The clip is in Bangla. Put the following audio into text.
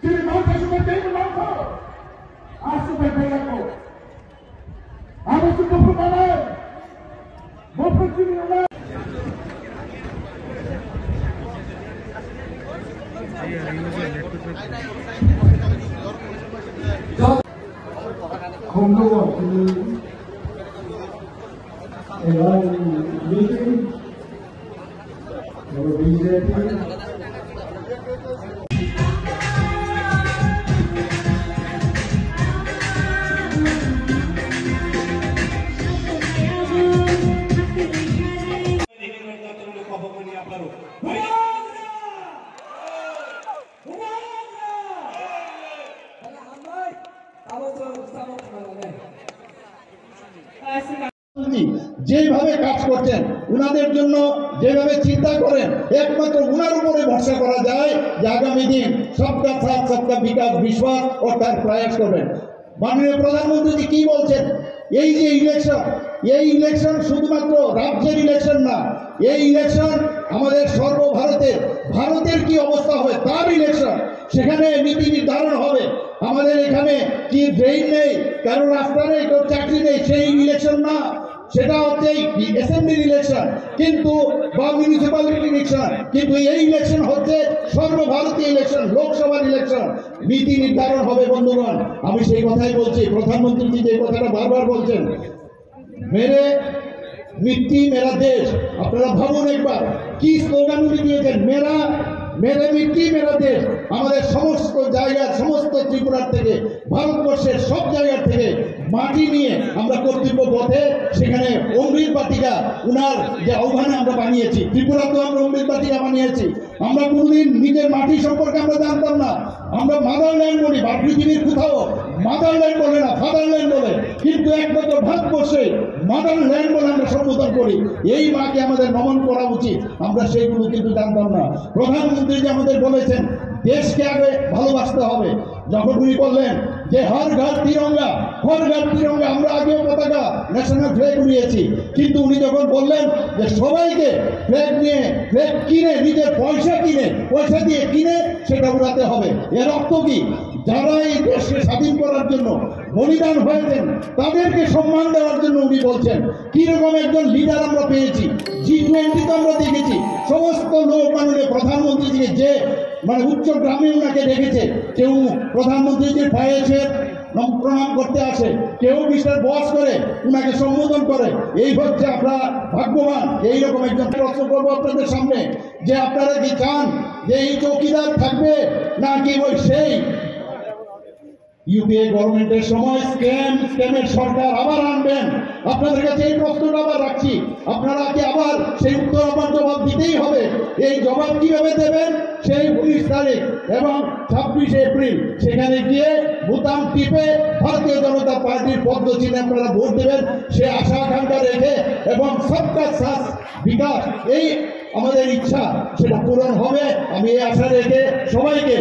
Sini mau saya sudah jadi bangsa. Asyik baik aku. Aku sudah bermain. Mau pergi mana? Kongo meeting BJP যেভাবে কাজ করছেন উনাদের জন্য যেভাবে চিন্তা করেন একমাত্র উনার উপরে ভরসা করা যায় যে আগামী দিন সবকা সাথ সবকা বিকাশ বিশ্বাস ও তার প্রয়াস করবেন। মাননীয় প্রধানমন্ত্রী কি বলছেন, এই যে ইলেকশন শুধুমাত্র রাজ্যের ইলেকশন না, এই ইলেকশন আমাদের ভারতের কি অবস্থা হবে তার ইলেকশন। সেখানে নীতি নির্ধারণ হবে। আমাদের এখানে কি ড্রেন নেই, কারো রাস্তা নেই, কারো চাকরি নেই, সেই ইলেকশন না, সেটা হচ্ছে অ্যাসেম্বলির ইলেকশন কিন্তু বা মিউনিসিপ্যালিটি ইলেকশন। কিন্তু এই ইলেকশন হচ্ছে সর্বভারতীয় ইলেকশন, লোকসভার ইলেকশন। নীতি নির্ধারণ হবে বন্ধুগণ। আমি সেই কথাই বলছি, প্রধানমন্ত্রী যে কথাটা বারবার বলছেন, মেরে মিট্টি মেরা দেশ। আপনারা ভাবুন একবার কি স্লোগান উনি দিয়েছেন, মেরে মিট্টি মেরা দেশ। আমাদের সমস্ত জায়গার, সমস্ত ত্রিপুরার থেকে, ভারতবর্ষের সব জায়গার থেকে মাটি নিয়ে আমরা কর্তৃত্ব পথে সেখানে অমৃত বাটিকা উনার যে আহ্বানে আমরা বানিয়েছি। ত্রিপুরাতেও আমরা অমৃত বাটিকা বানিয়েছি। আমরা কোনোদিন নিজের মাটি সম্পর্কে আমরা জানতাম না। আমরা মাদারল্যান্ড বলি, বা পৃথিবীর কোথাও মাদারল্যান্ড বলে না, ফাদারল্যান্ড বলে। কিন্তু একমাত্র ভারতবর্ষে মাদারল্যান্ড বলে আমরা সম্বোধন করি। এই মাকে আমাদের নমন করা উচিত। আমরা সেইগুলো কিন্তু জানতাম না। প্রধানমন্ত্রী যে আমাদের বলেছেন দেশকে আগে ভালোবাসতে হবে, যখন উনি বললেন যে হর ঘর তিরঙ্গা, আমরা আগেও পতাকা ন্যাশনাল ফ্ল্যাগ উড়িয়েছি। কিন্তু উনি যখন বললেন যে সবাইকে ফ্ল্যাগ কিনে, নিজের পয়সা দিয়ে কিনে সেটা উড়াতে হবে, এর অর্থ কি? যারা এই দেশকে স্বাধীন করার জন্য বলিদান হয়েছেন তাদেরকে সম্মান দেওয়ার জন্য উনি বলছেন। কিরকম একজন লিডার আমরা পেয়েছি, G20 তো আমরা দেখেছি। সমস্ত লোক মাননীয় প্রধানমন্ত্রীকে যে উচ্চ গ্রামে ওনাকে দেখেছে, কেউ প্রধানমন্ত্রীকে পায়েছে প্রণাম করতে আসে, কেউ মিস্টার বস করে উনাকে সম্বোধন করে। এই হচ্ছে আপনারা ভাগ্যবান। এইরকম একজন প্রশ্ন করবো আপনাদের সামনে যে আপনারা কি চান যে এই চৌকিদার থাকবে নাকি ওই সেই ইউপিএ গভর্নমেন্টের সময় স্ক্যামের সরকার আবার আনবেন? আপনাদের কাছে এই প্রশ্নটা আবার রাখছি। আপনারা কি আবার সেই উত্তর আবার জবাব দিতেই হবে? এই জবাব কিভাবে দেবেন? সেই 19 তারিখ এবং 26 এপ্রিল সেখানে গিয়ে বোতাম টিপে ভারতীয় জনতা পার্টির পদ্মচিহ্নে আপনারা ভোট দেবেন। সে আশা আকাঙ্ক্ষা রেখে এবং সবকা সাথ বিকাশ, এই আমাদের ইচ্ছা সেটা পূরণ হবে। আমি এই আশা রেখে সবাইকে